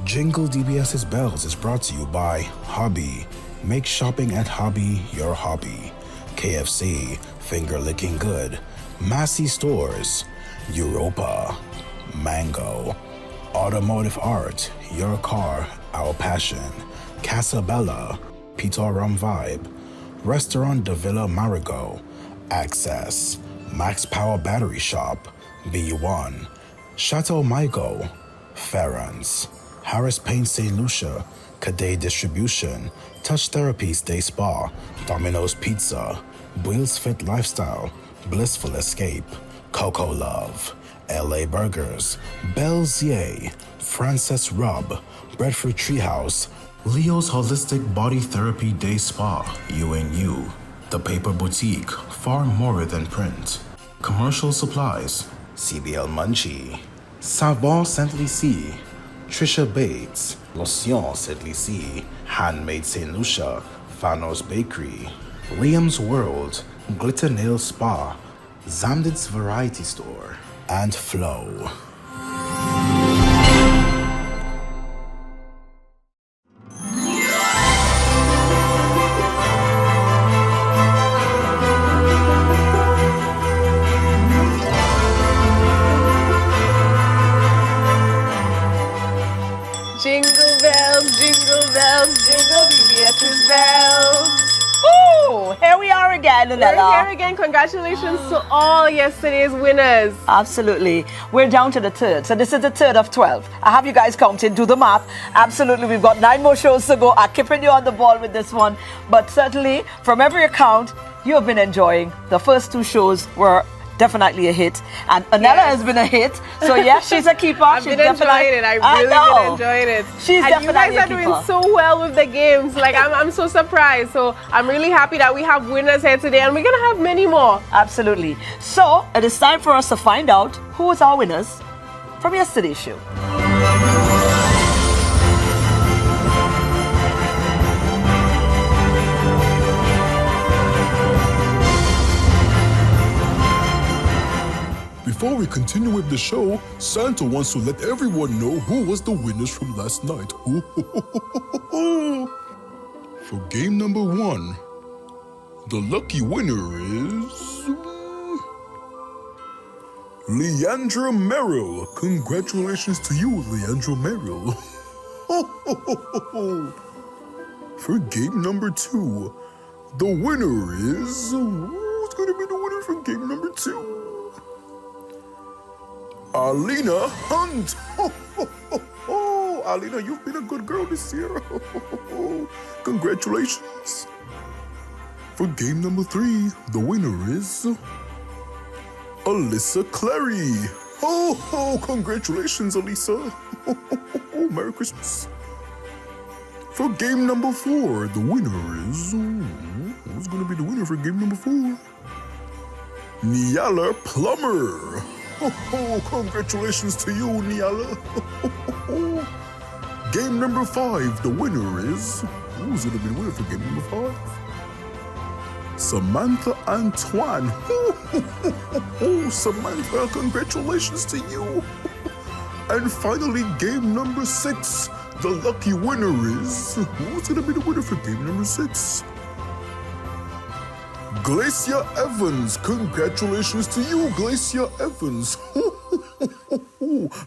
Jingle DBS's Bells is brought to you by Hobby. Make shopping at Hobby your hobby. KFC, finger licking good. Massey Stores, Europa, Mango. Automotive Art, your car, our passion. Casabella, Peter Rum Vibe. Restaurant de Villa Marigot, Access. Max Power Battery Shop, B1. Chateau Michael, Ferrans. Harris Paint St. Lucia, Cadet Distribution, Touch Therapies Day Spa, Domino's Pizza, Wheels Fit Lifestyle, Blissful Escape, Coco Love, LA Burgers, Belzier, Frances Rub, Breadfruit Treehouse, Leo's Holistic Body Therapy Day Spa, UNU, The Paper Boutique, far more than print, Commercial Supplies, CBL Munchie, Savon Saint Lucie, Trisha Bates, Lotion Saint Lucie, Handmade St. Lucia, Fanos Bakery, Liam's World, Glitter Nail Spa, Zamdit's Variety Store, and Flow. Jingle BBS's bells. Oh, here we are again, Nella. We're here again. Congratulations to all yesterday's winners. Absolutely. We're down to the third. So this is the third of 12. I have you guys counting, do the math. Absolutely. We've got 9 more shows to go. I'm keeping you on the ball with this one. But certainly, from every account, you have been enjoying. The first 2 shows were definitely a hit. And Anella has been a hit. So yes, she's a keeper. I've been enjoying it. I really been enjoying it. She's and definitely you guys a are keeper. doing so well with the games. Like I'm so surprised. So I'm really happy that we have winners here today, and we're gonna have many more. Absolutely. So it is time for us to find out who was our winners from yesterday's show. Before we continue with the show, Santa wants to let everyone know who was the winners from last night. For game number 1, the lucky winner is Leandra Merrill. Congratulations to you, Leandra Merrill. For game number 2, the winner is... Who's going to be the winner for game number 2? Alina Hunt. Alina, you've been a good girl this year. Congratulations. For game number 3, the winner is Alyssa Clary. Congratulations, Alyssa. Merry Christmas. For game number 4, the winner is... Who's going to be the winner for game number 4? Niala Plummer. Congratulations to you, Niala. Game number 5, the winner is... Who's going to be the winner for game number 5? Samantha Antoine. Samantha, congratulations to you. And finally, game number 6, the lucky winner is... Who's going to be the winner for game number 6? Glacia Evans. Congratulations to you, Glacia Evans.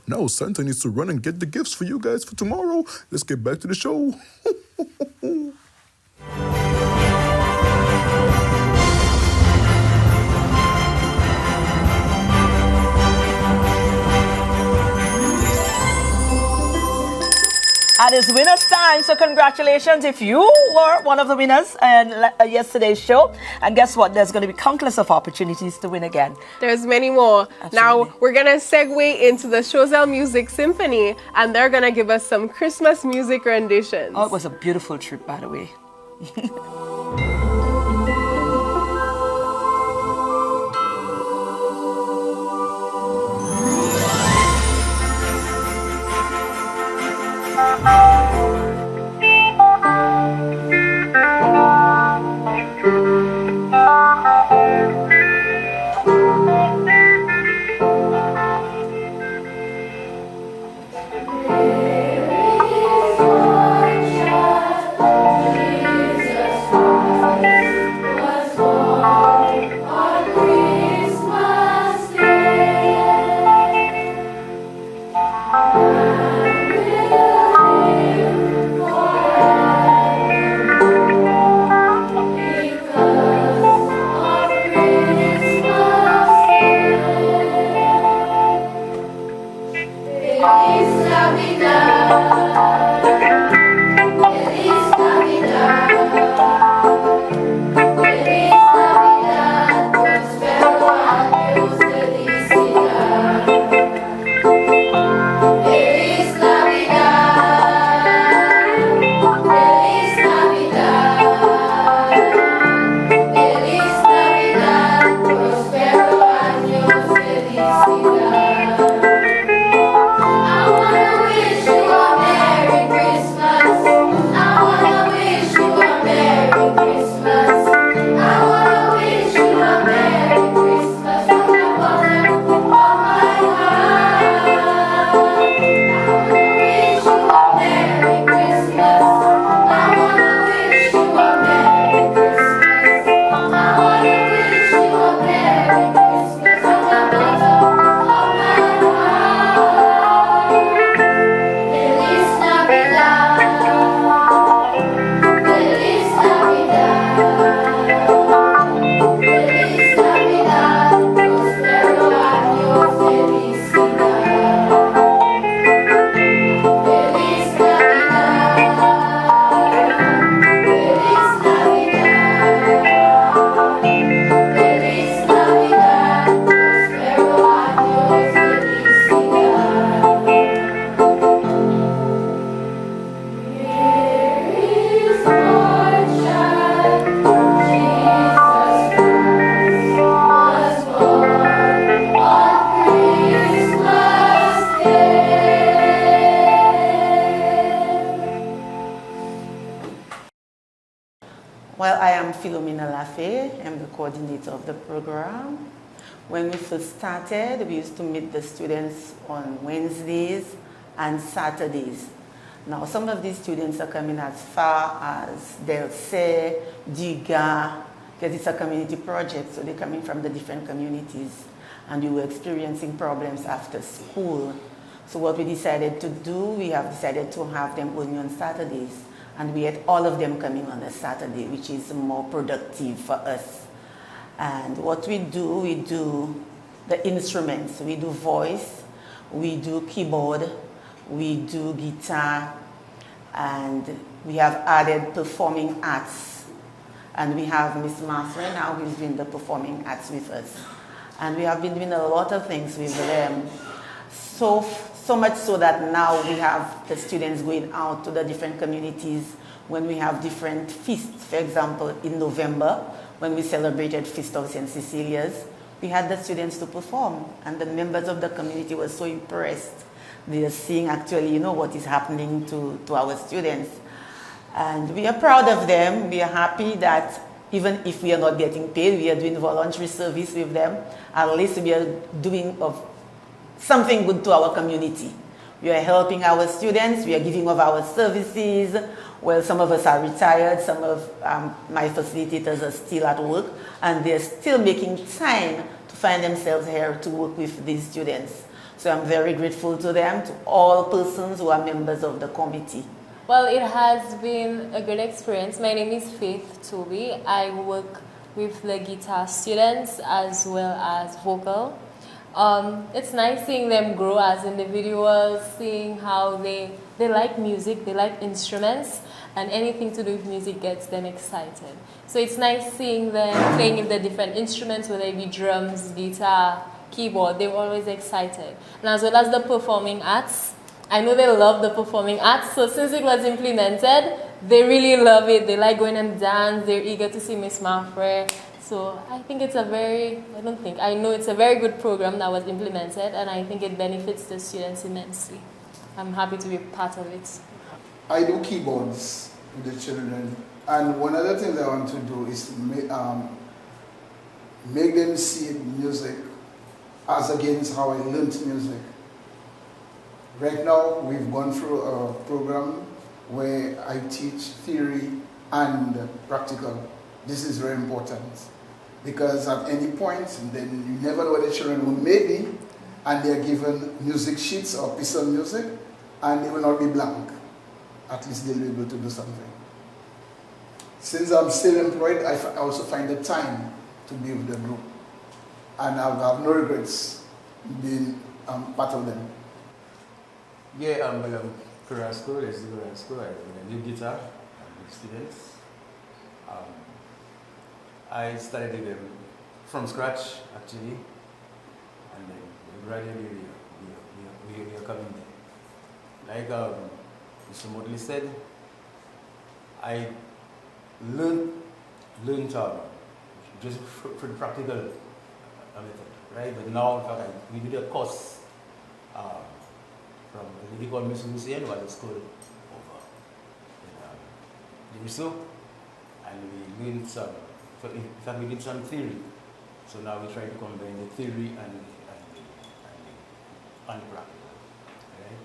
Now Santa needs to run and get the gifts for you guys for tomorrow. Let's get back to the show. And it's winners time, so congratulations if you were one of the winners in yesterday's show. And guess what? There's going to be countless of opportunities to win again. There's many more. Absolutely. Now we're going to segue into the Choiseul Music Symphony, and they're going to give us some Christmas music renditions. Oh, it was a beautiful trip, by the way. Well, I am Philomena Lafay. I'm the coordinator of the program. When we first started, we used to meet the students on Wednesdays and Saturdays. Now, some of these students are coming as far as Delsay, Diga, because it's a community project, so they're coming from the different communities. And we were experiencing problems after school. So what we decided to do, we have decided to have them only on Saturdays. And we had all of them coming on a Saturday, which is more productive for us. And what we do the instruments. We do voice, we do keyboard, we do guitar, and we have added performing arts. And we have Miss Martha now who's doing the performing arts with us. And we have been doing a lot of things with them. So much so that now we have the students going out to the different communities when we have different feasts. For example, in November, when we celebrated Feast of St. Cecilia's, we had the students to perform, and the members of the community were so impressed. They are seeing actually, what is happening to our students. And we are proud of them. We are happy that even if we are not getting paid, we are doing voluntary service with them. At least we are doing something good to our community. We are helping our students, we are giving of our services. Well, some of us are retired, some of my facilitators are still at work, and they're still making time to find themselves here to work with these students. So I'm very grateful to them, to all persons who are members of the committee. Well, it has been a great experience. My name is Faith Toby. I work with the guitar students as well as vocal. It's nice seeing them grow as individuals, seeing how they like music, they like instruments, and anything to do with music gets them excited. So it's nice seeing them playing with the different instruments, whether it be drums, guitar, keyboard. They're always excited. And as well as the performing arts, I know they love the performing arts, so since it was implemented, they really love it. They like going and dance, they're eager to see Miss Mafre. So I think it's I know it's a very good program that was implemented, and I think it benefits the students immensely. I'm happy to be part of it. I do keyboards with the children, and one of the things I want to do is make them see music as against how I learned music. Right now, we've gone through a program where I teach theory and practical. This is very important because at any point, then you never know where the children will maybe, and they're given music sheets or piece of music, and they will not be blank. At least they'll be able to do something. Since I'm still employed, I also find the time to be with the group, and I have no regrets being part of them. Yeah, Korean school, I lead guitar, I lead students. I started them from scratch, actually, and then gradually we are coming there. Like Mr. Motley said, I learned just for the practical method, right? But now, in fact, we did a course from a lady called Miss Lucien, who was at school over in Diriso, and we learned some. In fact, we did some theory. So now we try to combine the theory and the practical. Right?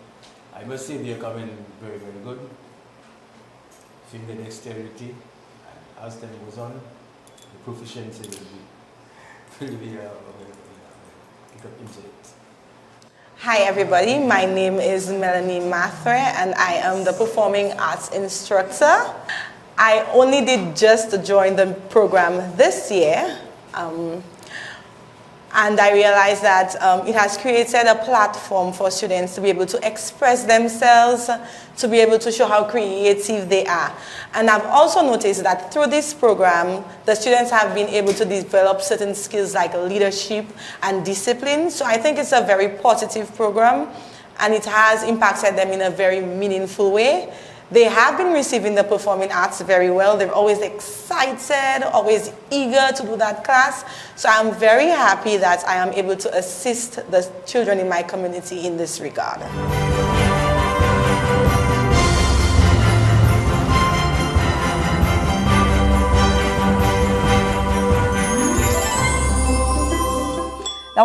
I must say they are coming very, very good. Finger dexterity, and as time goes on, the proficiency will be pick up into it. Hi everybody, my name is Melanie Mathre and I am the performing arts instructor. I only did just join the program this year, and I realized that it has created a platform for students to be able to express themselves, to be able to show how creative they are. And I've also noticed that through this program, the students have been able to develop certain skills like leadership and discipline. So I think it's a very positive program, and it has impacted them in a very meaningful way. They have been receiving the performing arts very well. They're always excited, always eager to do that class. So I'm very happy that I am able to assist the children in my community in this regard.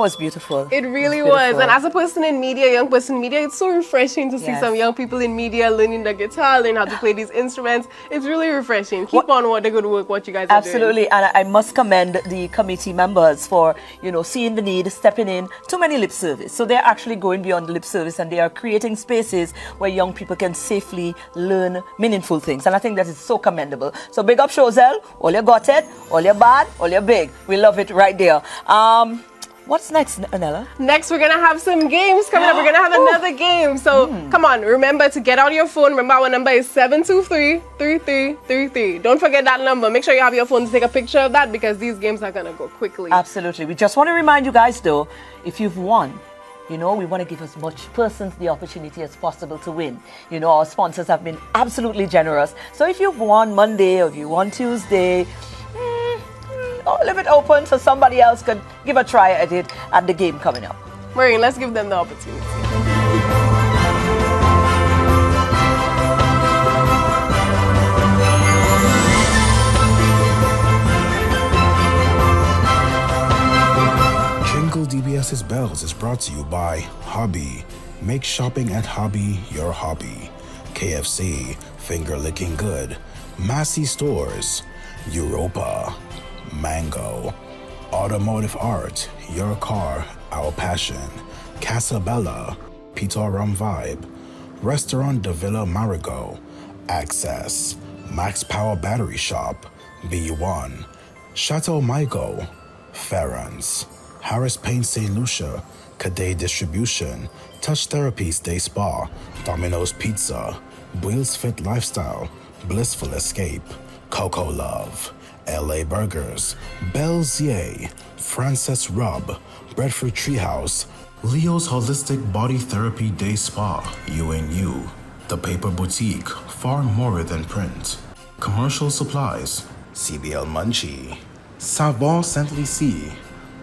was beautiful. It really It was was. beautiful. And as a person in media, young person in media, it's so refreshing to see Yes. some young people in media learning the guitar, learning how to play these instruments. It's really refreshing. Keep on what the good work, what you guys are doing. Absolutely, and I must commend the committee members for, seeing the need, stepping in. Too many lip service. So they're actually going beyond the lip service and they are creating spaces where young people can safely learn meaningful things. And I think that is so commendable. So big up Chozel, all you got it, all you bad, all you big. We love it right there. What's next, Anela? Next, we're going to have some games coming up. We're going to have another game. So come on, remember to get out your phone. Remember our number is 723-3333. Don't forget that number. Make sure you have your phone to take a picture of that because these games are going to go quickly. Absolutely. We just want to remind you guys, though, if you've won, we want to give as much persons the opportunity as possible to win. Our sponsors have been absolutely generous. So if you've won Monday or if you won Tuesday, leave it open so somebody else can give a try at it at the game coming up. Maureen, let's give them the opportunity. Jingle DBS's Bells is brought to you by Hobby. Make shopping at Hobby your hobby. KFC, finger licking good. Massey Stores, Europa, Mango, Automotive Art, your car, our passion. Casabella, Peter Rum Vibe, Restaurant de Villa Marigot, Access, Max Power Battery Shop, B1, Chateau Michael, Ferrans, Harris Paint St. Lucia, Cadet Distribution, Touch Therapies Day Spa, Domino's Pizza, Wheels Fit Lifestyle, Blissful Escape, Coco Love, LA Burgers, Belzier, Frances Rub, Bradford Treehouse, Leo's Holistic Body Therapy Day Spa, UNU, The Paper Boutique, far more than print, Commercial Supplies, CBL Munchie, Savon Saint Lucie,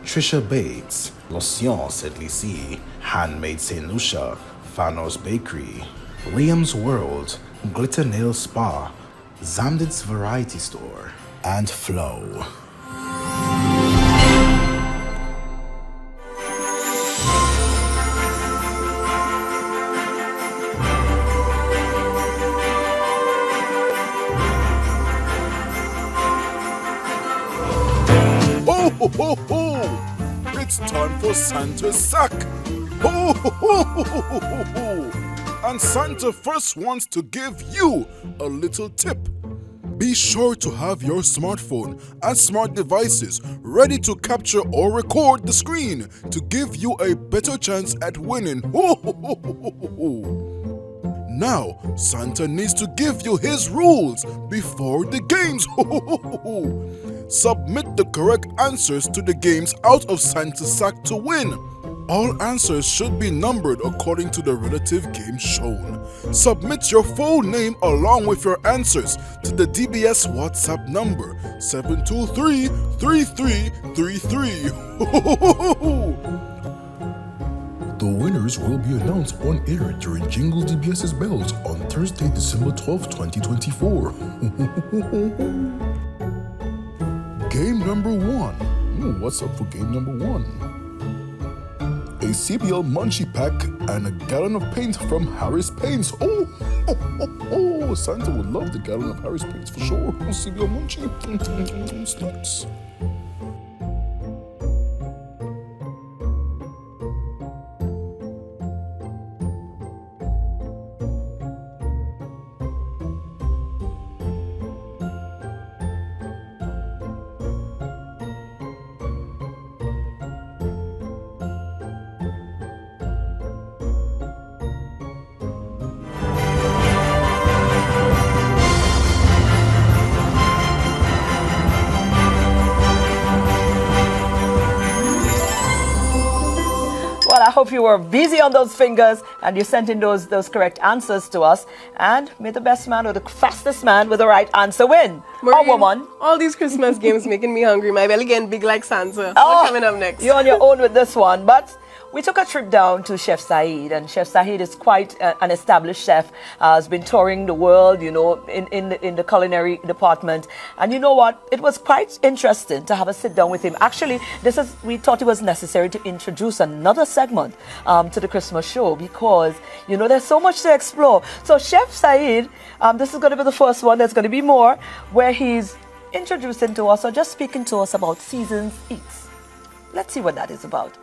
Trisha Bates, Lotion Saint Lucie, Handmade St. Lucia, Fanos Bakery, Liam's World, Glitter Nail Spa, Zamdit's Variety Store, and Flow. Ho, ho, ho, ho! It's time for Santa's sack! Ho, ho, ho, ho, ho, ho, ho! And Santa first wants to give you a little tip. Be sure to have your smartphone and smart devices ready to capture or record the screen to give you a better chance at winning. Ho, ho, ho, ho, ho, ho. Now, Santa needs to give you his rules before the games. Ho, ho, ho, ho, ho. Submit the correct answers to the games out of Santa's sack to win. All answers should be numbered according to the relative game shown. Submit your full name along with your answers to the DBS WhatsApp number 723-3333. The winners will be announced on air during Jingle DBS's Bells on Thursday, December 12, 2024. Game number 1. Ooh, what's up for game number 1? A CBL Munchie pack and a gallon of paint from Harris Paints. Oh, Santa would love the gallon of Harris Paints for sure. CBL Munchie. Snacks. I hope you were busy on those fingers and you sent in those correct answers to us. And may the best man or the fastest man with the right answer win. Maureen, or woman. All these Christmas games making me hungry. My belly getting big like Santa. What's coming up next? You're on your own with this one. But we took a trip down to Chef Saeed, and Chef Saeed is quite an established chef, has been touring the world, you know, in the culinary department. And you know what? It was quite interesting to have a sit down with him. Actually, we thought it was necessary to introduce another segment to the Christmas show because, you know, there's so much to explore. So Chef Saeed, this is going to be the first one. There's going to be more where he's introducing to us or just speaking to us about Seasons Eats. Let's see what that is about.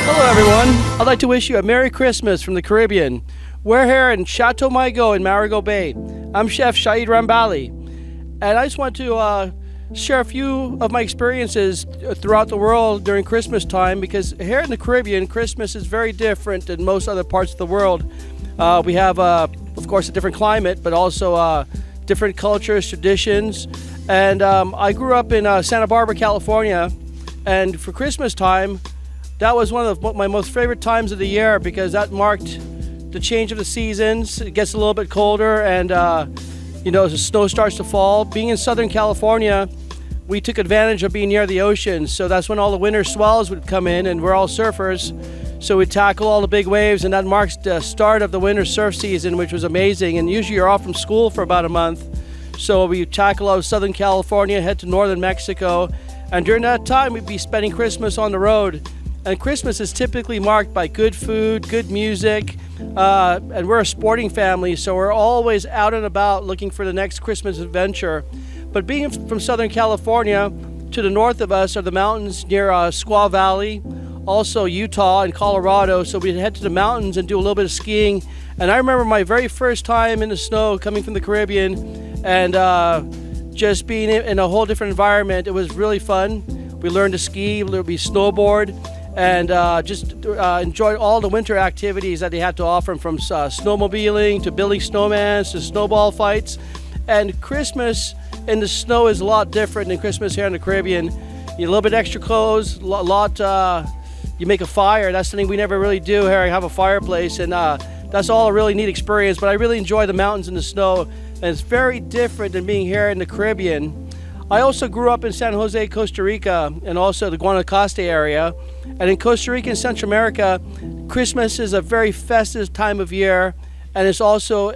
Hello everyone, I'd like to wish you a Merry Christmas from the Caribbean. We're here in Chateau Mygo in Marigot Bay. I'm Chef Shahid Rambali, and I just want to share a few of my experiences throughout the world during Christmas time, because here in the Caribbean, Christmas is very different than most other parts of the world. We have, of course, a different climate, but also different cultures, traditions. And I grew up in Santa Barbara, California, and for Christmas time, that was one of my most favorite times of the year because that marked the change of the seasons. It gets a little bit colder and, you know, the snow starts to fall. Being in Southern California, we took advantage of being near the ocean. So that's when all the winter swells would come in, and we're all surfers. So we'd tackle all the big waves, and that marks the start of the winter surf season, which was amazing. And usually you're off from school for about a month. So we tackle out of Southern California, head to Northern Mexico. And during that time, we'd be spending Christmas on the road. And Christmas is typically marked by good food, good music, and we're a sporting family, so we're always out and about looking for the next Christmas adventure. But being from Southern California, to the north of us are the mountains near Squaw Valley, also Utah and Colorado, so we'd head to the mountains and do a little bit of skiing. And I remember my very first time in the snow coming from the Caribbean and just being in a whole different environment. It was really fun. We learned to ski, we snowboard, and just enjoyed all the winter activities that they had to offer, from snowmobiling to building snowmans to snowball fights. And Christmas in the snow is a lot different than Christmas here in the Caribbean. You need a little bit extra clothes, you make a fire. That's something we never really do here. I have a fireplace, and that's all a really neat experience. But I really enjoy the mountains and the snow, and it's very different than being here in the Caribbean. I also grew up in San Jose, Costa Rica, and also the Guanacaste area. And in Costa Rica and Central America, Christmas is a very festive time of year, and it's also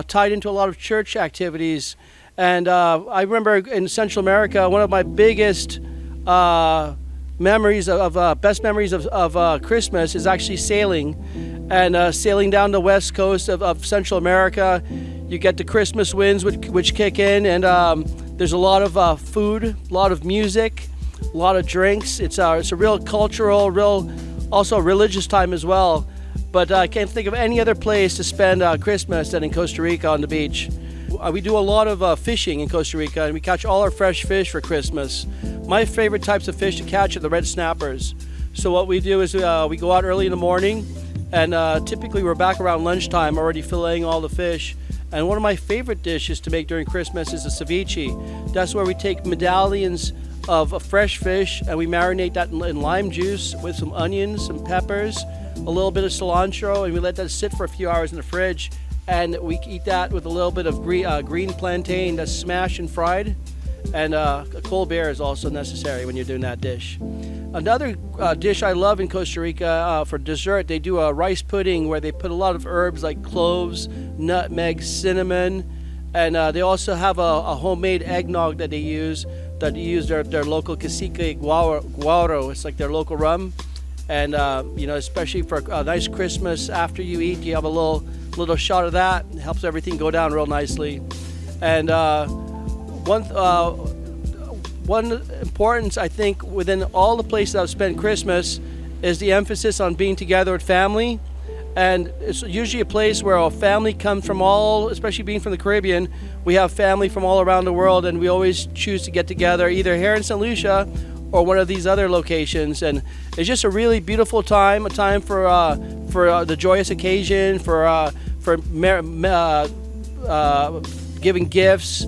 tied into a lot of church activities. And I remember in Central America, one of my biggest memories best memories of Christmas is actually sailing. And sailing down the west coast of Central America, you get the Christmas winds which kick in, and there's a lot of food, a lot of music, a lot of drinks. It's a real cultural, also religious time as well. But I can't think of any other place to spend Christmas than in Costa Rica on the beach. We do a lot of fishing in Costa Rica, and we catch all our fresh fish for Christmas. My favorite types of fish to catch are the red snappers. So what we do is we go out early in the morning, and typically we're back around lunchtime already filleting all the fish. And one of my favorite dishes to make during Christmas is a ceviche. That's where we take medallions of fresh fish and we marinate that in lime juice with some onions, some peppers, a little bit of cilantro, and we let that sit for a few hours in the fridge. And we eat that with a little bit of green plantain that's smashed and fried. And a cold beer is also necessary when you're doing that dish. Another dish I love in Costa Rica for dessert, they do a rice pudding where they put a lot of herbs like cloves, nutmeg, cinnamon, and they also have a homemade eggnog that they use their local cacique guaro. It's like their local rum. And especially for a nice Christmas after you eat, you have a little shot of that. It helps everything go down real nicely. And one importance, I think, within all the places I've spent Christmas is the emphasis on being together with family. And it's usually a place where a family comes from especially being from the Caribbean, we have family from all around the world, and we always choose to get together either here in St. Lucia or one of these other locations. And it's just a really beautiful time, a time for the joyous occasion, for giving gifts,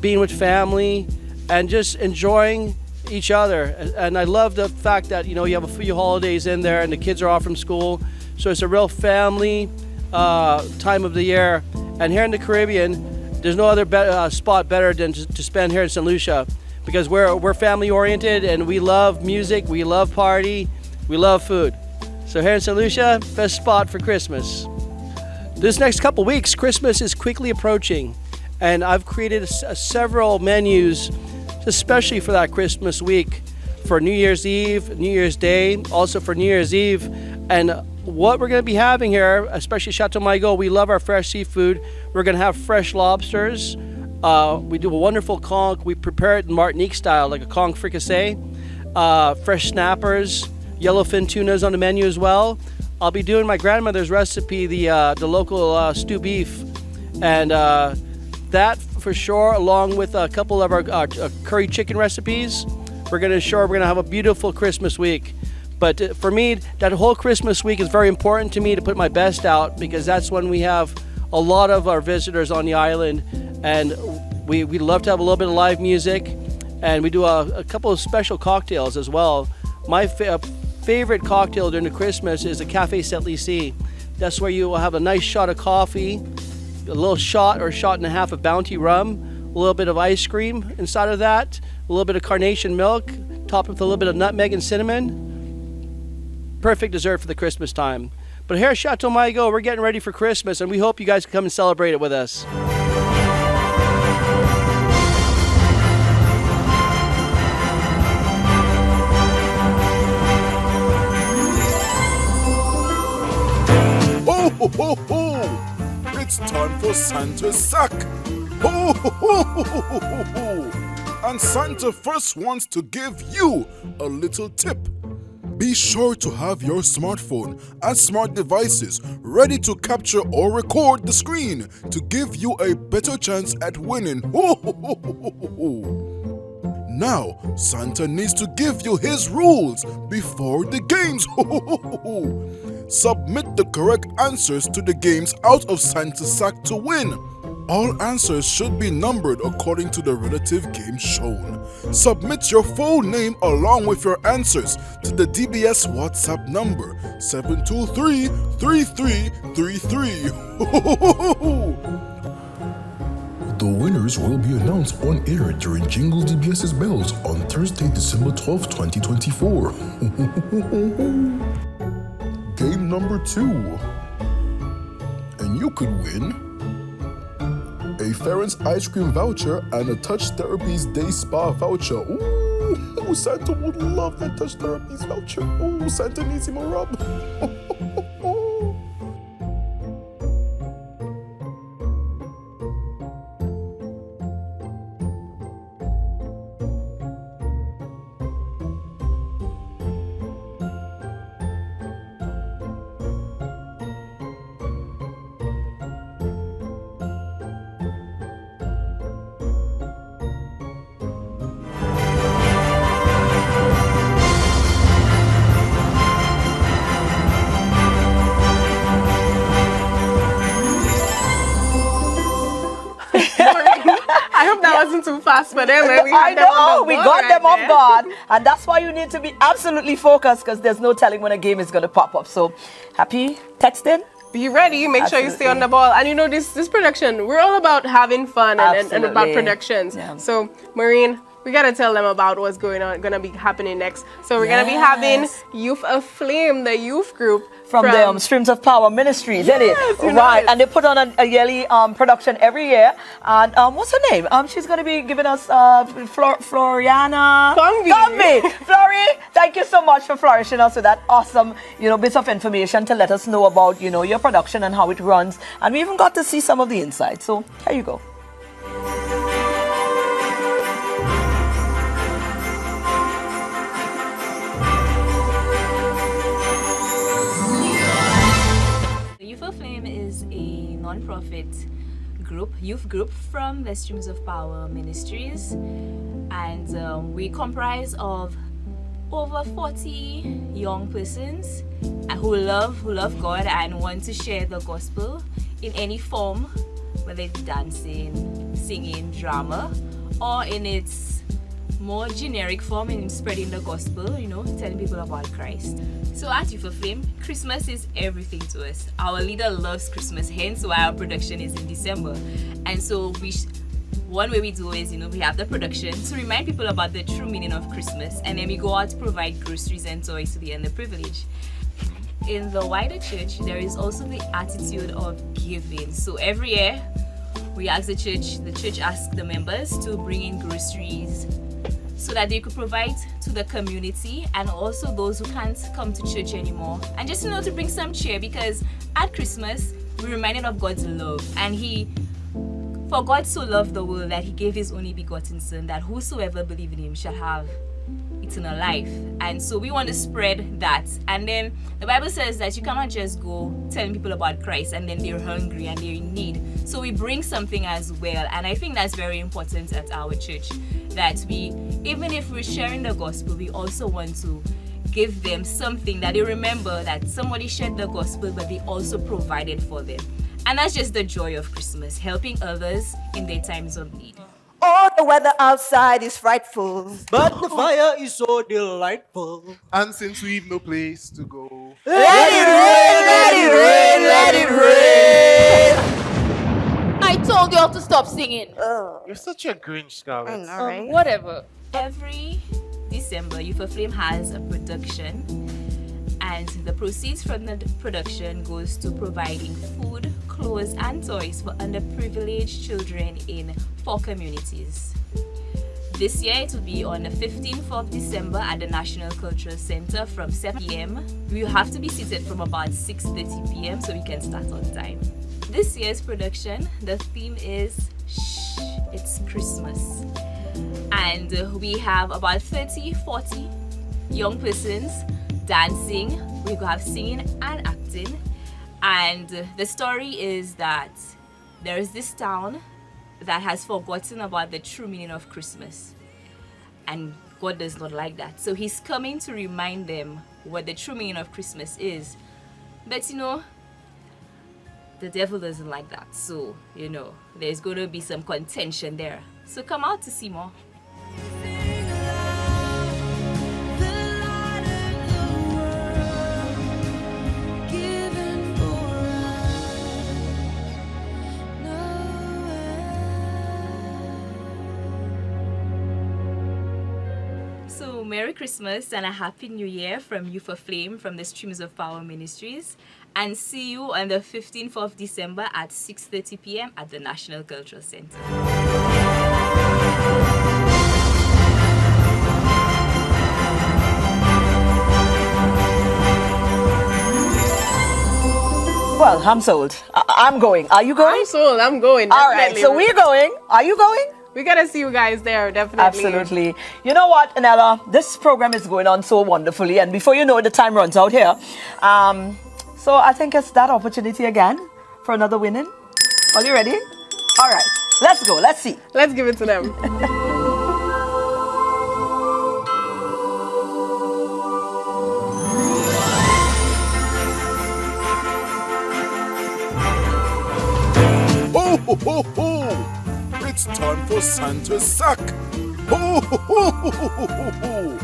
being with family, and just enjoying each other. And I love the fact that you have a few holidays in there and the kids are off from school, so it's a real family time of the year. And here in the Caribbean, there's no other spot better than to spend here in St. Lucia, because we're family oriented and we love music, we love party, we love food. So here in St. Lucia, best spot for Christmas. This next couple weeks, Christmas is quickly approaching, and I've created several menus especially for that Christmas week, for New Year's Eve, New Year's Day, also for New Year's Eve. And what we're going to be having here, especially Chateau Margaux, we love our fresh seafood. We're going to have fresh lobsters. We do a wonderful conch. We prepare it in Martinique style, like a conch fricassee. Fresh snappers, yellowfin tunas on the menu as well. I'll be doing my grandmother's recipe, the local stew beef, and that for sure, along with a couple of our curry chicken recipes. We're going to have a beautiful Christmas week. But for me, that whole Christmas week is very important to me to put my best out, because that's when we have a lot of our visitors on the island, and we love to have a little bit of live music, and we do a couple of special cocktails as well. My favorite cocktail during the Christmas is the Café Saint Lucie. That's where you will have a nice shot of coffee, a little shot or shot and a half of Bounty rum, a little bit of ice cream inside of that, a little bit of carnation milk, topped with a little bit of nutmeg and cinnamon. Perfect dessert for the Christmas time. But here at Chateau Margaux, we're getting ready for Christmas, and we hope you guys can come and celebrate it with us. Ho, ho, ho, ho! It's time for Santa's sack! Ho, ho, ho, ho, ho, ho, ho! And Santa first wants to give you a little tip. Be sure to have your smartphone and smart devices ready to capture or record the screen to give you a better chance at winning. Ho, ho, ho, ho, ho, ho. Now, Santa needs to give you his rules before the games. Ho, ho, ho, ho, ho. Submit the correct answers to the games out of Santa's sack to win. All answers should be numbered according to the relative game shown. Submit your full name along with your answers to the DBS WhatsApp number 723-3333. The winners will be announced on air during Jingle DBS's Bells on Thursday, December 12, 2024. Game number 2. And you could win a Ferent's ice cream voucher and a Touch Therapies Day Spa voucher. Ooh, Santa would love that Touch Therapies voucher. Ooh, Santa needs him a rub. Too fast for them. We got them off guard, and that's why you need to be absolutely focused, because there's no telling when a game is going to pop up. So, happy texting? Be ready. Make sure you stay on the ball. And you know, this production, we're all about having fun and about productions. Yeah. So, Maureen, we gotta tell them about what's gonna be happening next. So we're gonna be having Youth Aflame, the youth group from the Streams of Power Ministries, isn't it? Right, and they put on a yearly production every year. And what's her name? She's gonna be giving us Floriana Gombe. Flori, thank you so much for flourishing us with that awesome, bits of information to let us know about, your production and how it runs. And we even got to see some of the inside. So here you go. Youth Aflame is a non-profit youth group from the Streams of Power Ministries, and we comprise of over 40 young persons who love God and want to share the gospel in any form, whether it's dancing, singing, drama, or in its more generic form in spreading the gospel, you know, telling people about Christ. So at Youth Aflame, Christmas is everything to us. Our leader loves Christmas, hence why our production is in December. And so one way we do is, you know, we have the production to remind people about the true meaning of Christmas, and then we go out to provide groceries and toys to the underprivileged. In the wider church, there is also the attitude of giving. So every year, we ask the church asks the members to bring in groceries so that they could provide to the community and also those who can't come to church anymore. And just, you know, to bring some cheer, because at Christmas, we're reminded of God's love. And for God so loved the world that he gave his only begotten Son, that whosoever believe in him shall have eternal life. And so we want to spread that. And then the Bible says that you cannot just go telling people about Christ and then they're hungry and they're in need. So we bring something as well. And I think that's very important at our church, that even if we're sharing the gospel, we also want to give them something that they remember that somebody shared the gospel, but they also provided for them. And that's just the joy of Christmas, helping others in their times of need. Oh, the weather outside is frightful, but the fire is so delightful. And since we've no place to go, let it rain, let it rain, let it rain. I told y'all to stop singing. You're such a Grinch, Scarlett. Right? Whatever. Every December, Youth Aflame has a production, and the proceeds from the production goes to providing food, clothes, and toys for underprivileged children in 4 communities. This year it will be on the 15th of December at the National Cultural Center from 7 p.m. We will have to be seated from about 6:30 p.m. so we can start on time. This year's production, the theme is Shh, It's Christmas. And we have about 30-40 young persons dancing. We have singing and acting. And the story is that there is this town that has forgotten about the true meaning of Christmas. And God does not like that. So he's coming to remind them what the true meaning of Christmas is. But you know, the devil doesn't like that. So, you know, there's going to be some contention there. So come out to see more. So Merry Christmas and a Happy New Year from Youth Aflame, from the Streams of Power Ministries, and see you on the 15th of December at 6:30 p.m. at the National Cultural Center. Well, I'm sold. I'm going. Are you going? I'm sold. I'm going. All right, so we're going. Are you going? We gotta see you guys there, definitely. Absolutely. You know what, Anella? This program is going on so wonderfully, and before you know it, the time runs out here. So I think it's that opportunity again for another winning. Are you ready? All right, let's go. Let's see. Let's give it to them. Ho, ho, ho, ho! It's time for Santa's sack. Ho, ho, ho, ho, ho, ho, ho.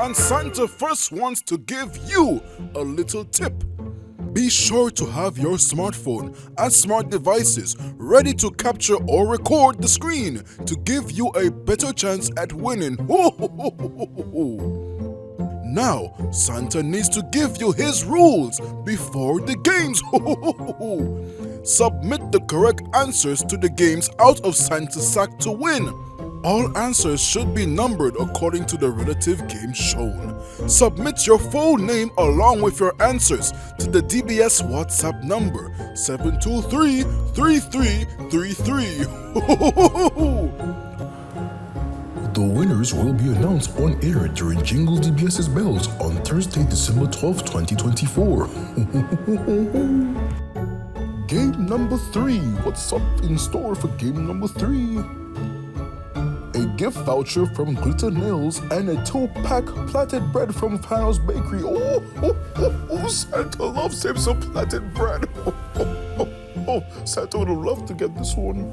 And Santa first wants to give you a little tip. Be sure to have your smartphone and smart devices ready to capture or record the screen to give you a better chance at winning. Ho, ho, ho, ho, ho, ho. Now, Santa needs to give you his rules before the games. Ho, ho, ho, ho, ho. Submit the correct answers to the games out of Santa's sack to win. All answers should be numbered according to the relative game shown. Submit your full name along with your answers to the DBS WhatsApp number 723-3333. The winners will be announced on air during Jingle DBS's Bells on Thursday, December 12, 2024. Game number 3. What's up in store for game number 3? A gift voucher from Glitter Nails and a 2-pack platted bread from Fanhouse Bakery. Oh, Santa loves him some platted bread. Oh, Santa would love to get this one.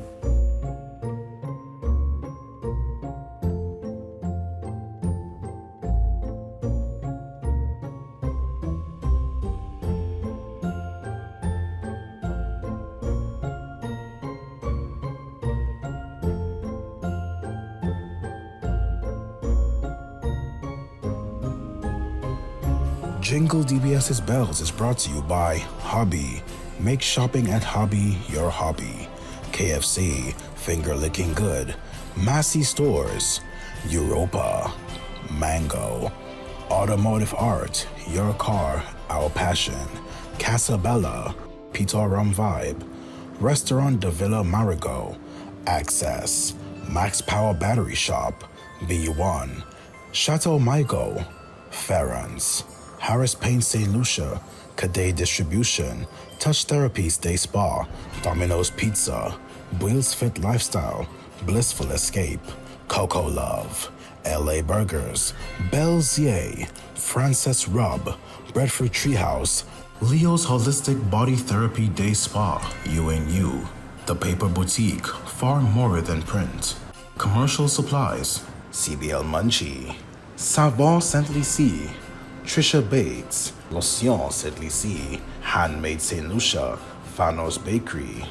Jingle DBS's Bells is brought to you by Hobby. Make shopping at Hobby your hobby. KFC, finger licking good. Massey Stores, Europa, Mango, Automotive Art, your car, our passion. Casabella, Peter Rum Vibe, Restaurant de Villa Marigot, Access, Max Power Battery Shop, B1, Chateau Michael, Ferrans, Harris Paint St. Lucia, Cadet Distribution, Touch Therapy Stay Spa, Domino's Pizza, Wheels Fit Lifestyle, Blissful Escape, Coco Love, LA Burgers, Belzier, Frances Rub, Breadfruit Treehouse, Leo's Holistic Body Therapy Day Spa, You, The Paper Boutique, far more than print, Commercial Supplies, CBL Munchie, Savon Saint Lucie, Trisha Bates, Lotion Saint Lucie, Handmade St. Lucia, Fanos Bakery,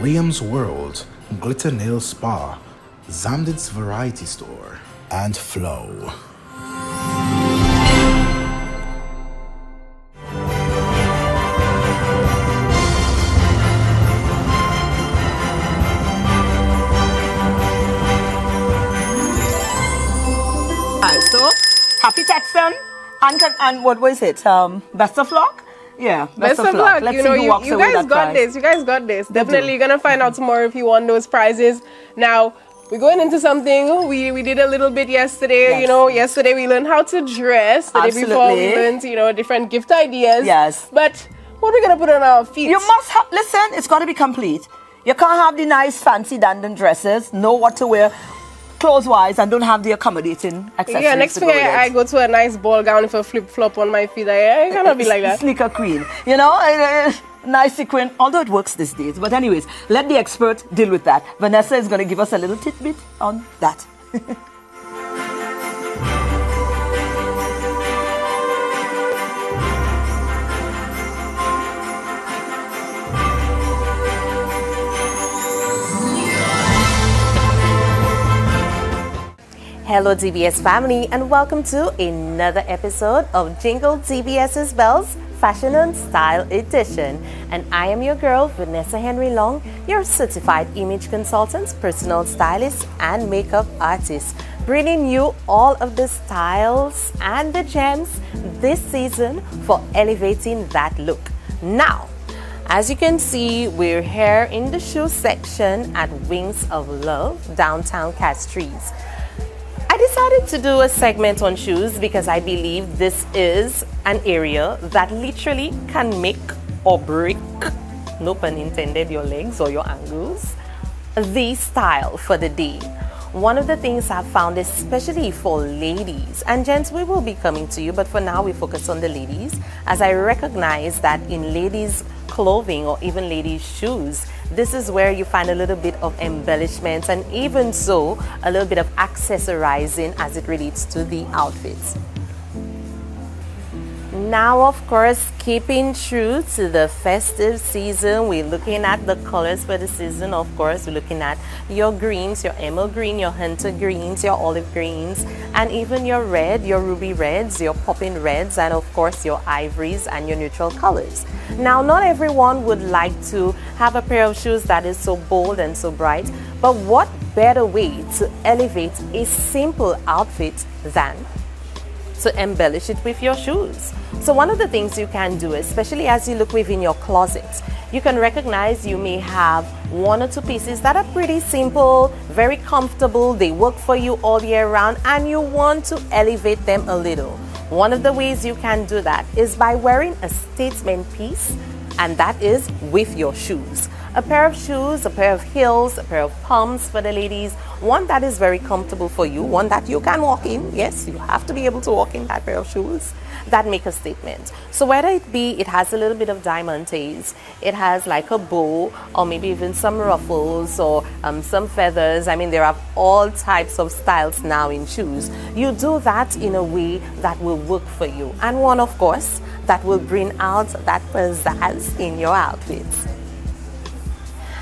Liam's World, Glitter Nail Spa, Zamdit's Variety Store, and Flow. So, happy Texan, and what was it? Best of luck? Yeah, best of luck. Let's you know, see who walks you away guys with that got prize. this. You guys got this. Definitely, do. you're gonna find out tomorrow if you won those prizes. Now, we're going into something we did a little bit yesterday. Yes. You know, yesterday we learned how to dress. The day before we learned, you know, different gift ideas. Yes. But what are we gonna put on our feet? You must have, listen, it's got to be complete. You can't have the nice fancy dandan dresses, know what to wear clothes-wise, and don't have the accommodating accessories. Yeah, next to thing go with it. I go to a nice ball gown with a flip-flop on my feet. I cannot be like that. Sneaker queen, you know, nice sequin, although it works these days. But anyways, let the expert deal with that. Vanessa is going to give us a little tidbit on that. Hello DBS family and welcome to another episode of Jingle DBS's Bells Fashion and Style Edition. And I am your girl Vanessa Henry Long, your certified image consultant, personal stylist and makeup artist, bringing you all of the styles and the gems this season for elevating that look. Now, as you can see, we're here in the shoe section at Wings of Love, downtown Castries. I decided to do a segment on shoes because I believe this is an area that literally can make or break, no pun intended, your legs or your ankles, the style for the day. One of the things I've found, especially for ladies, and gents, we will be coming to you, but for now we focus on the ladies, as I recognize that in ladies' clothing or even ladies' shoes, this is where you find a little bit of embellishments and even so, a little bit of accessorizing as it relates to the outfits. Now, of course, keeping true to the festive season, we're looking at the colors for the season. Of course, we're looking at your greens, your emerald green, your hunter greens, your olive greens, and even your red, your ruby reds, your popping reds, and of course, your ivories and your neutral colors. Now, not everyone would like to have a pair of shoes that is so bold and so bright, but what better way to elevate a simple outfit than to embellish it with your shoes? So one of the things you can do, especially as you look within your closet, you can recognize you may have one or two pieces that are pretty simple, very comfortable, they work for you all year round, and you want to elevate them a little. One of the ways you can do that is by wearing a statement piece, and that is with your shoes. A pair of shoes, a pair of heels, a pair of pumps for the ladies, one that is very comfortable for you, one that you can walk in. Yes, you have to be able to walk in that pair of shoes that make a statement. So whether it be, it has a little bit of diamantes, it has like a bow, or maybe even some ruffles or some feathers. I mean, there are all types of styles now in shoes. You do that in a way that will work for you, and one, of course, that will bring out that pizzazz in your outfits.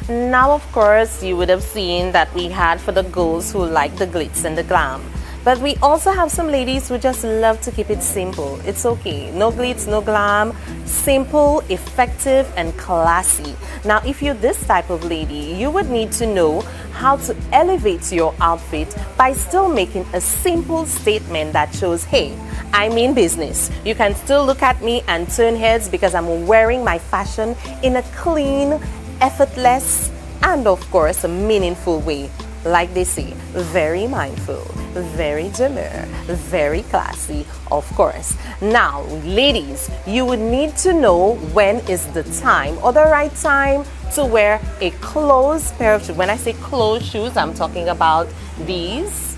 Now, of course, you would have seen that we had for the girls who like the glitz and the glam. But we also have some ladies who just love to keep it simple. It's okay. No glitz, no glam. Simple, effective, and classy. Now, if you're this type of lady, you would need to know how to elevate your outfit by still making a simple statement that shows, hey, I mean business. You can still look at me and turn heads because I'm wearing my fashion in a clean, effortless, and of course, a meaningful way. Like they say, very mindful, very demure, very classy, of course. Now, ladies, you would need to know when is the time or the right time to wear a closed pair of shoes. When I say closed shoes, I'm talking about these.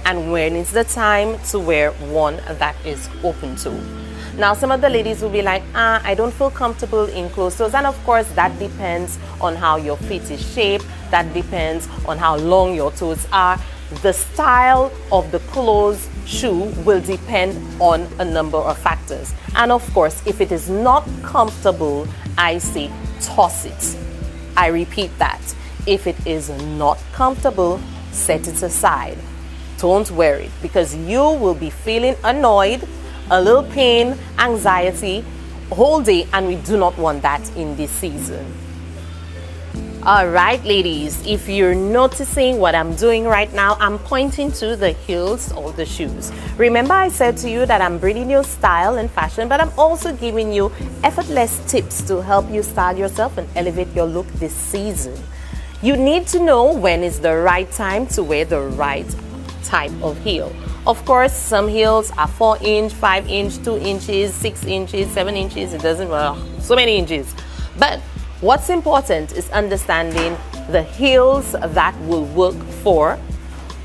And when is the time to wear one that is open toe. Now, some of the ladies will be like, I don't feel comfortable in closed toes. And of course, that depends on how your feet is shaped. That depends on how long your toes are. The style of the closed shoe will depend on a number of factors. And of course, if it is not comfortable, I say toss it. I repeat that. If it is not comfortable, set it aside. Don't wear it because you will be feeling annoyed, a little pain, anxiety, whole day, and we do not want that in this season. All right, ladies, if you're noticing what I'm doing right now, I'm pointing to the heels of the shoes. Remember I said to you that I'm bringing you style and fashion, but I'm also giving you effortless tips to help you style yourself and elevate your look this season. You need to know when is the right time to wear the right type of heel. Of course, some heels are 4-inch, 5-inch, 2 inches, 6 inches, 7 inches. It doesn't matter, so many inches. But what's important is understanding the heels that will work for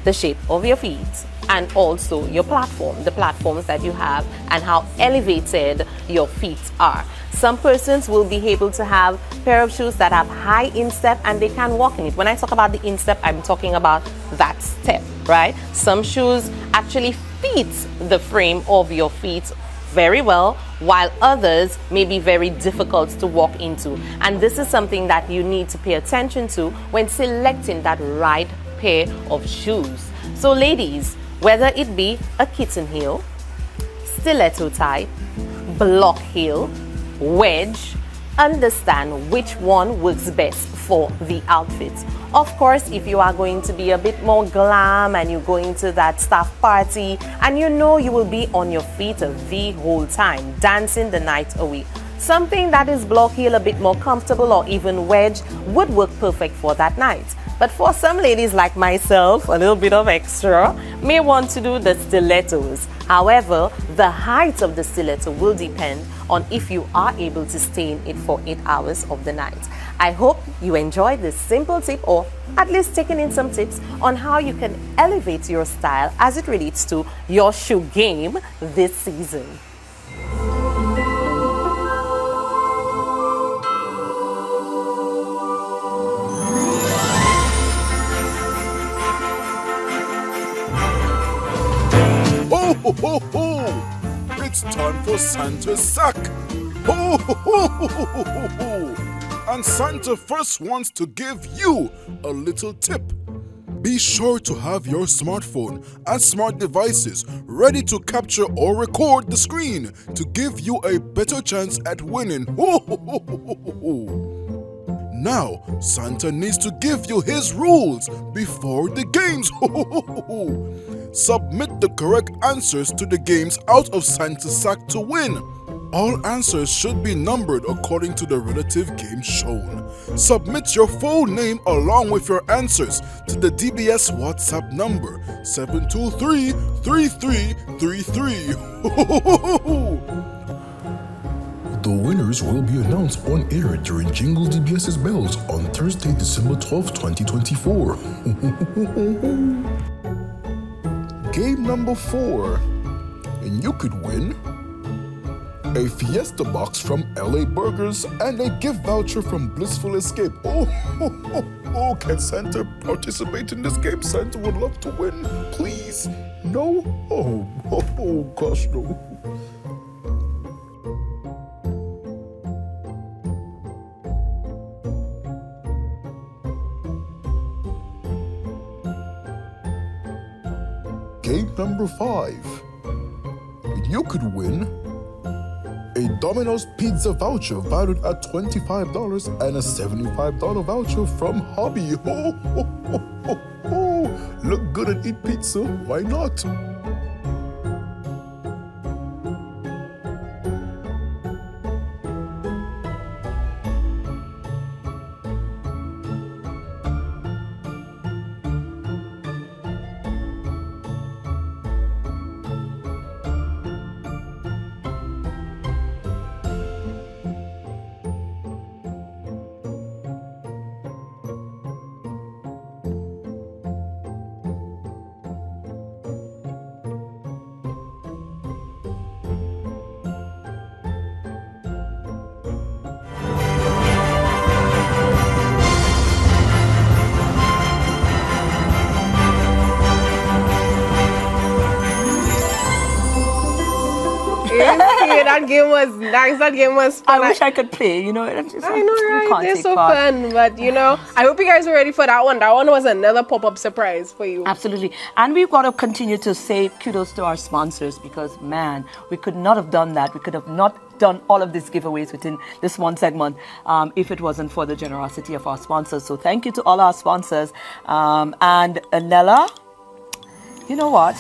the shape of your feet and also your platform, the platforms that you have and how elevated your feet are. Some persons will be able to have a pair of shoes that have high instep and they can walk in it. When I talk about the instep, I'm talking about that step, right? Some shoes actually fit the frame of your feet very well, while others may be very difficult to walk into. And this is something that you need to pay attention to when selecting that right pair of shoes. So ladies, whether it be a kitten heel, stiletto type, block heel, wedge, understand which one works best for the outfit. Of course, if you are going to be a bit more glam and you're going to that staff party and you know you will be on your feet the whole time, dancing the night away, something that is block heel, a bit more comfortable, or even wedge would work perfect for that night. But for some ladies like myself, a little bit of extra, may want to do the stilettos. However, the height of the stiletto will depend on if you are able to stay in it for 8 hours of the night. I hope you enjoyed this simple tip, or at least taking in some tips on how you can elevate your style as it relates to your shoe game this season. Ho, ho, ho, ho! It's time for Santa's sack. Ho, ho, ho, ho, ho, ho, ho. And Santa first wants to give you a little tip. Be sure to have your smartphone and smart devices ready to capture or record the screen to give you a better chance at winning. Ho, ho, ho, ho, ho, ho. Now, Santa needs to give you his rules before the games. Ho, ho, ho, ho, ho. Submit the correct answers to the games out of Santa's sack to win. All answers should be numbered according to the relative game shown. Submit your full name along with your answers to the DBS WhatsApp number 723-3333. The winners will be announced on air during Jingle DBS's Bells on Thursday, December 12, 2024. Game number 4. And you could win a Fiesta box from LA Burgers and a gift voucher from Blissful Escape. Oh, can Santa participate in this game? Santa would love to win. Please. No? Oh, gosh, no. Game gate number 5. You could win a Domino's pizza voucher valued at $25 and a $75 voucher from Hobby. Ho, ho, ho, ho, ho. Look good and eat pizza. Why not? That game was nice. That game was fun. I wish I could play, you know. I know, right? They're so fun. But, you know, I hope you guys are ready for that one. That one was another pop-up surprise for you. Absolutely. And we've got to continue to say kudos to our sponsors because, man, we could not have done that. We could have not done all of these giveaways within this one segment if it wasn't for the generosity of our sponsors. So thank you to all our sponsors. And Nella, you know what?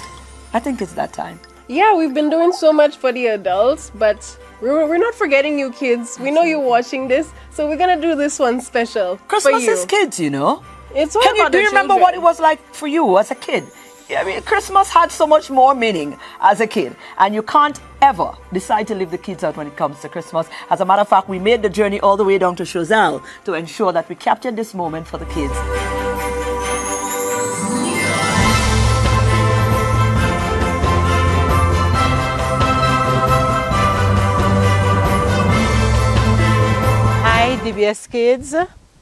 I think it's that time. Yeah, we've been doing so much for the adults, but we're not forgetting you kids. We know you're watching this, so we're going to do this one special Christmas for you. is kids, you know. It's all about do you remember what it was like for you as a kid? I mean, Christmas had so much more meaning as a kid, and you can't ever decide to leave the kids out when it comes to Christmas. As a matter of fact, we made the journey all the way down to Choiseul to ensure that we captured this moment for the kids. Hi DBS Kids,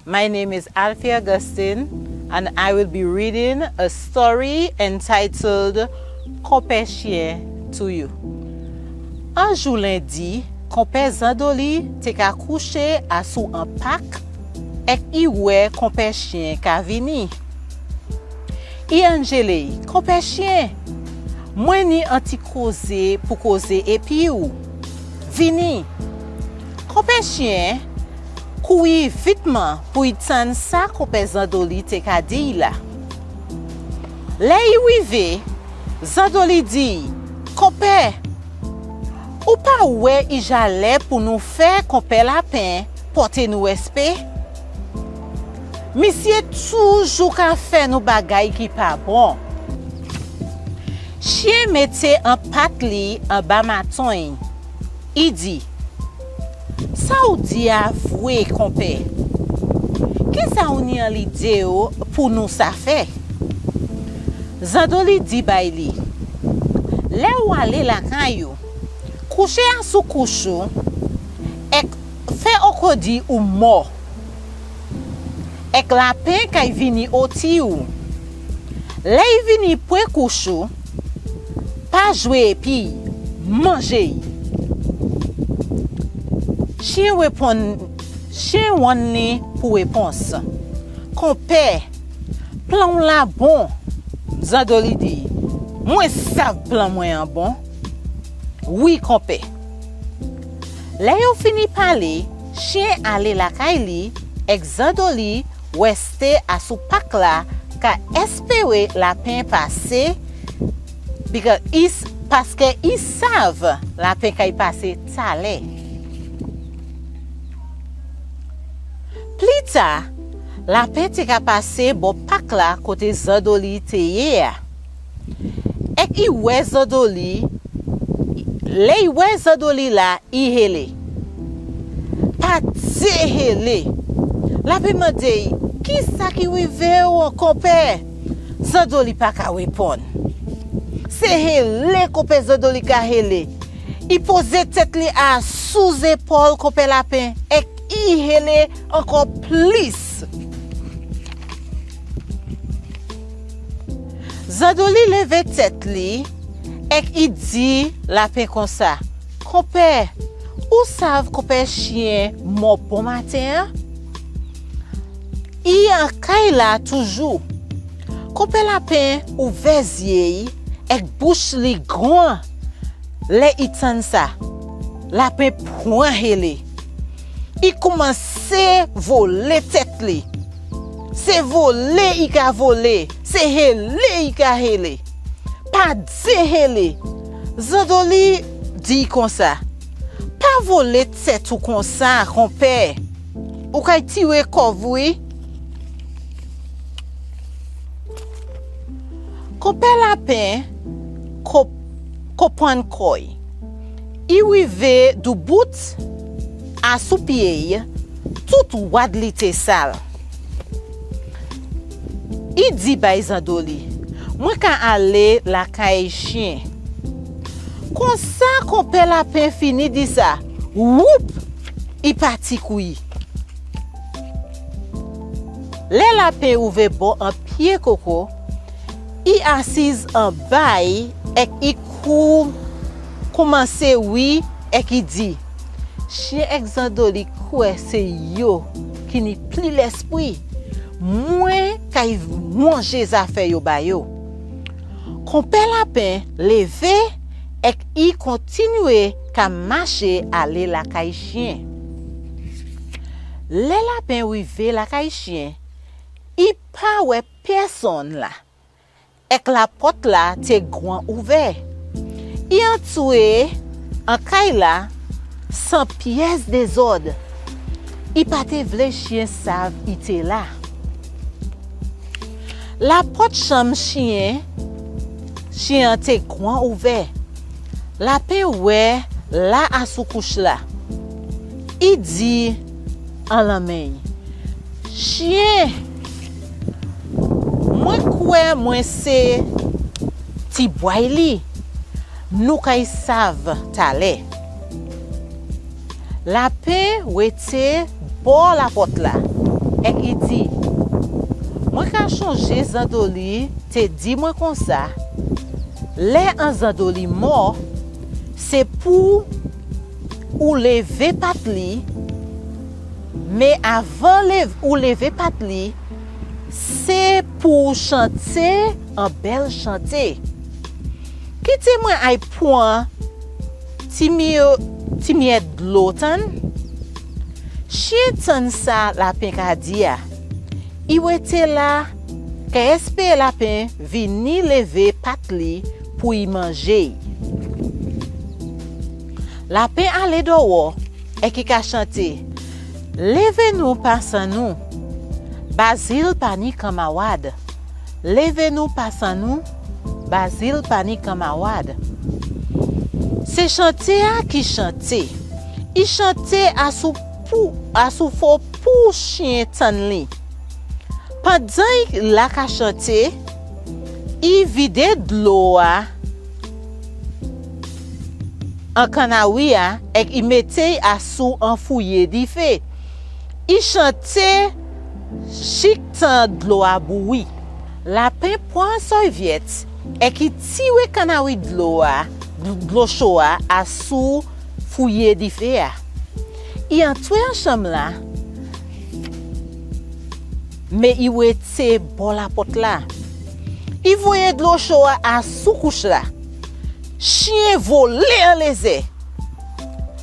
my name is Alfie Augustine and I will be reading a story entitled Compère Chien to you. Un jour lundi, Compère Zandoli te ka couché à sous un pack ek I wè Compère Chien ka vini. I Angele, Compère Chien, mwen ni anti koze pou koze epi ou. Vini. Compère Chien, koui vitement pou y tan sa Compère Zandoli te ka di la. Le y wive, Zandoli di, Compère, ou pa wè y jale pou nou fè Compère Lapin porte nou espè? Misye toujou ka fè nou bagay ki pa bon. Chien mette an pat li an ba maton. I di, sa ou di avoué, Compère? Ki sa ou ni an li de ou pou nou sa fè? Zandoli di bay li, le ou ale la kanyo, couche an sou kouchou, ek fè okodi ou mò. Ek lapin kay vini oti ou. Le y vini pwe kouchou, pa jwe epi, manje yi. Chien wan ni pou repons. Compère, plan la bon. Zandoli di, mwen sav plan mwen an bon. Oui, Compère. Le yo fini pale, chien ale la kay li, ek Zandoli weste a sou pak la ka espere lapin pase paske I sav lapin ka y pase tale. Plita, lapin te ka pase bo pak la kote Zandoli te ye. Ek I we Zandoli, le y we Zandoli la I hele. Pa te hele. Lapin me dey, ki sa ki wive ou Compère? Zandoli pa ka wepon. Se hele Compère Zandoli ka hele. I pose tet li a sous épaule Compère Lapin ek I hele encore plus. Zandoli leve tet li ek I di Lapin kon sa. Compère, ou sav Compère Chien mo bon matin? I an kay la toujou. Compère Lapin ou vezye ek bouche li grand. Le itan sa, lapin point hele. I commence voler tête li. Se voler i ka voler, se hele i ka hele. Pa di hele. Zandoli di kon sa. Pa voler tête ou kon sa, compère. Ou kay tiwe kovwi. Compère lapin, kopon koy. I wive du bout a sou piye, tout wad li te sal. I di bay Zandoli, mwen ka ale la kaye chien. Kon sa compère lapin fini di sa, whoop, i pati kouyi. Le lapin ouve bon an pied koko, i assise en bay ek i commence oui ek i di. Chien ek Zandoli kwe se yo ki ni pli l'esprit. Mwen kay manger zafè yo ba yo. Compère lapin leve ek i continue ka marcher ale la kay chien. Le lapin wive la kay chien, I pa we person la. Ek la porte la te grand ouvert. I entoué en kay la sans pièce des ordres. I pa te vle chien sav ite la. La porte chambre chien te grand ouvert. La pe we la a sou couche la. I di en la main. Chien, mwen kwe mwen se ti boy li. Nou kay sav tale. La pe wete bo la porte la. Ek I di, mwen ka chanje Zandoli te di mwen kon sa. Le an Zandoli mort, se pou ou leve pat li, mais avant ou leve pat li, c'est pour chanter un bel chanter. Kite mwen ay point ti miye dlotan. Chien tan sa lapin ka dia. I wete la ka espe lapin vini leve pat li pou y manger. Lapin ale dowo e ki ka chante. Leve nou pasan nou. Basil pani kamawad. Leve nou pasan nou. Basil pani kamawad. Se chante a ki chante. I chante a sou fo pou chien tan li. Pendant la ka chante, I vide dlo a en kanawi a ek I mette a sou en fouye di fe. I chante chik tan dlo a boui. Lapin pon soviet ek I tiwe kanawi dlo choa a sou fouye di fe a. I entwe an cham la, me I wete bo la pot la. I voye dlo choa a sou couche la. Chien vole en leze.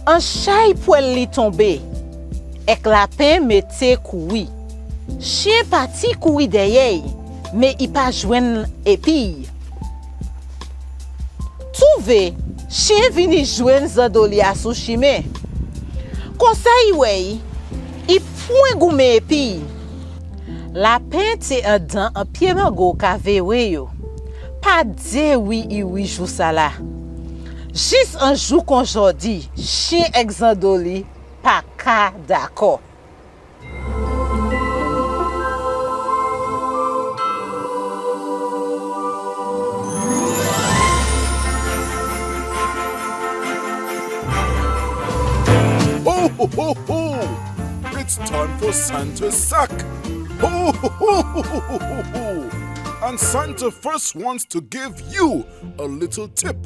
An chay poel li tombe. Ek lapin mette koui. Chien pati koui deyey, me I pa jwen epi. Touve, chien vini jwen Zandoli a sou chime. Konsa I wey, I point goume epi. Lapin te an dan an pied mango ka vewe yo. Pa de I jou sa la. Jis an jou kon jodi, chien ek Zandoli pa ka dako. Ho, ho, ho, ho! It's time for Santa's sack. Ho, ho, ho, ho, ho, ho, ho! And Santa first wants to give you a little tip.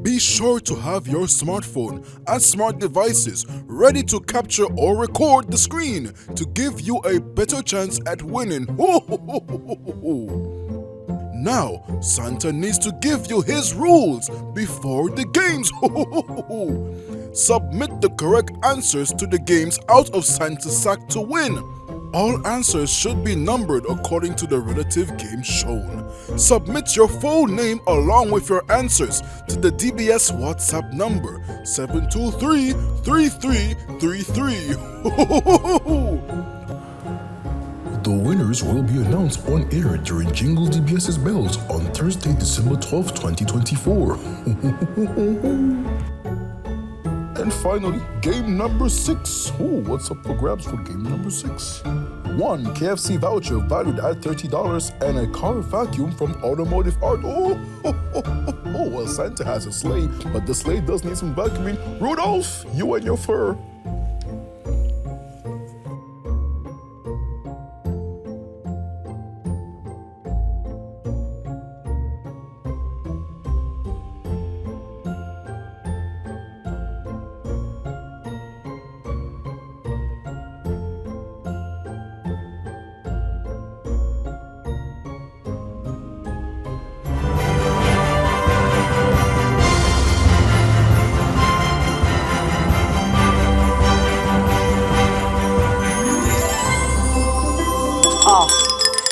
Be sure to have your smartphone and smart devices ready to capture or record the screen to give you a better chance at winning. Ho, ho, ho, ho, ho, ho. Now, Santa needs to give you his rules before the games. Submit the correct answers to the games out of Santa's sack to win. All answers should be numbered according to the relative game shown. Submit your full name along with your answers to the DBS WhatsApp number 723-3333. The winners will be announced on air during Jingle DBS's Bells on Thursday, December 12, 2024. And finally, game number 6. Ooh, what's up for grabs for game number 6? 1 KFC voucher valued at $30 and a car vacuum from Automotive Art. Oh, well, Santa has a sleigh, but the sleigh does need some vacuuming. Rudolph, you and your fur.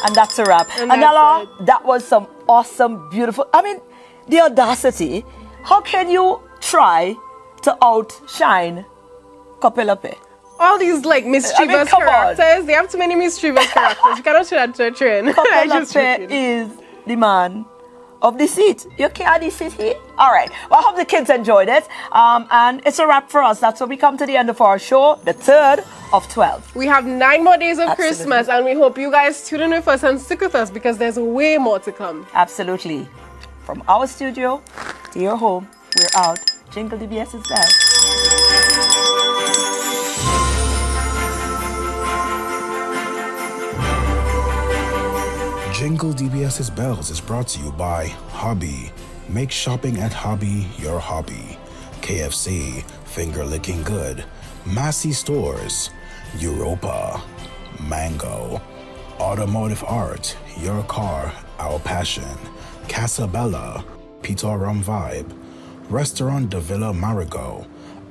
And that's a wrap. Anela, that was some awesome, beautiful. I mean, the audacity. How can you try to outshine Kopelope? All these like mischievous characters. They have too many mischievous characters. You cannot show that to a train. Kopelope is the man of the seat. You can't the city. All right. Well, I hope the kids enjoyed it. And it's a wrap for us. That's where we come to the end of our show, the 3rd of 12. We have 9 more days of Christmas, and we hope you guys tune in with us and stick with us because there's way more to come. Absolutely. From our studio to your home, we're out. Jingle DBS is there. Jingle DBS's Bells is brought to you by Hobby. Make shopping at Hobby your hobby. KFC, finger licking good. Massey Stores, Europa, Mango, Automotive Art, your car, our passion. Casabella, Peter Rum Vibe, Restaurant de Villa Marigot,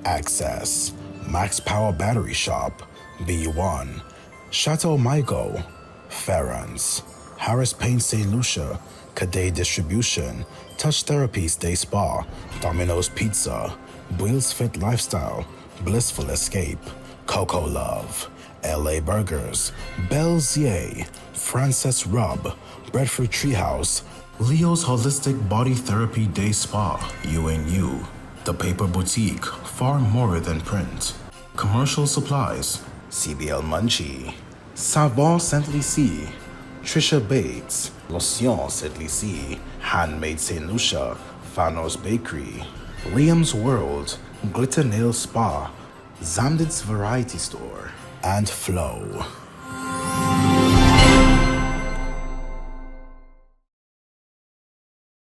Access, Max Power Battery Shop, B1, Chateau Michael, Ferrans, Harris Paint St. Lucia, Cadet Distribution, Touch Therapies Day Spa, Domino's Pizza, Wheels Fit Lifestyle, Blissful Escape, Coco Love, LA Burgers, Belzier, Frances Rub, Breadfruit Treehouse, Leo's Holistic Body Therapy Day Spa, You, The Paper Boutique, far more than print, Commercial Supplies, CBL Munchie, Savon Saint Lucie, Trisha Bates, Lotion Saint Lucie, Handmade St. Lucia, Fanos Bakery, Liam's World, Glitter Nail Spa, Zamdit's Variety Store, and Flow.